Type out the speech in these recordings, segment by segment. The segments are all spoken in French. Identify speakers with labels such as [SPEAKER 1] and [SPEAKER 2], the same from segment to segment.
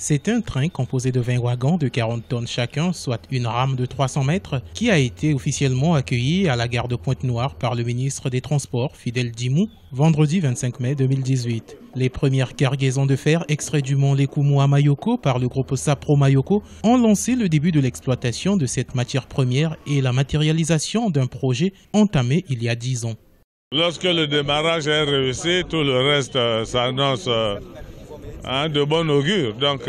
[SPEAKER 1] C'est un train composé de 20 wagons de 40 tonnes chacun, soit une rame de 300 mètres, qui a été officiellement accueilli à la gare de Pointe-Noire par le ministre des Transports, Fidèle Djimou, vendredi 25 mai 2018. Les premières cargaisons de fer extraits du mont Lékoumou à Mayoko par le groupe Sapro Mayoko ont lancé le début de l'exploitation de cette matière première et la matérialisation d'un projet entamé il y a 10 ans.
[SPEAKER 2] Lorsque le démarrage est réussi, tout le reste s'annonce de bon augure. Donc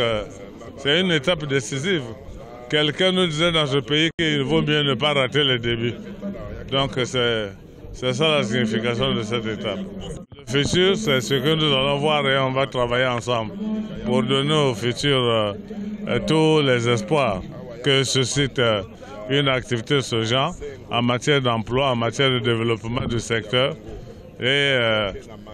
[SPEAKER 2] c'est une étape décisive. Quelqu'un nous disait dans ce pays qu'il vaut mieux ne pas rater le début. Donc c'est ça la signification de cette étape. Le futur, c'est ce que nous allons voir et on va travailler ensemble pour donner au futur tous les espoirs que suscite une activité de ce genre en matière d'emploi, en matière de développement du secteur et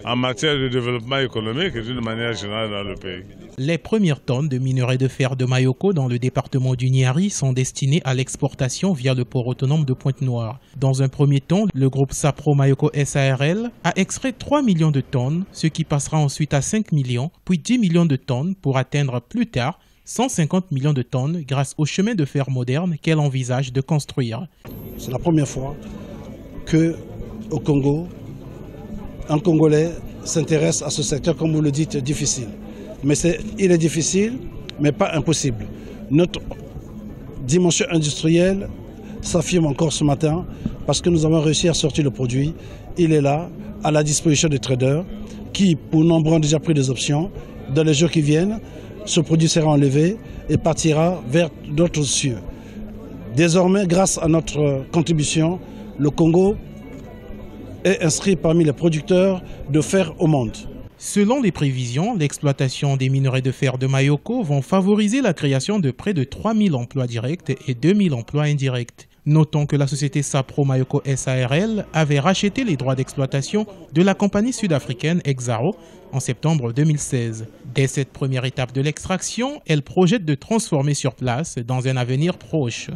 [SPEAKER 2] en matière de développement économique et d'une manière générale dans le pays.
[SPEAKER 1] Les premières tonnes de minerai de fer de Mayoko dans le département du Niari sont destinées à l'exportation via le port autonome de Pointe-Noire. Dans un premier temps, le groupe Sapro Mayoko SARL a extrait 3 millions de tonnes, ce qui passera ensuite à 5 millions, puis 10 millions de tonnes pour atteindre plus tard 150 millions de tonnes grâce au chemin de fer moderne qu'elle envisage de construire.
[SPEAKER 3] C'est la première fois qu'au Congo, un Congolais s'intéresse à ce secteur, comme vous le dites, difficile. Mais il est difficile, mais pas impossible. Notre dimension industrielle s'affirme encore ce matin parce que nous avons réussi à sortir le produit. Il est là, à la disposition des traders qui, pour nombre, ont déjà pris des options. Dans les jours qui viennent, ce produit sera enlevé et partira vers d'autres cieux. Désormais, grâce à notre contribution, le Congo est inscrit parmi les producteurs de fer au monde.
[SPEAKER 1] Selon les prévisions, l'exploitation des minerais de fer de Mayoko vont favoriser la création de près de 3000 emplois directs et 2000 emplois indirects. Notons que la société Sapro Mayoko SARL avait racheté les droits d'exploitation de la compagnie sud-africaine Exxaro en septembre 2016. Dès cette première étape de l'extraction, elle projette de transformer sur place dans un avenir proche.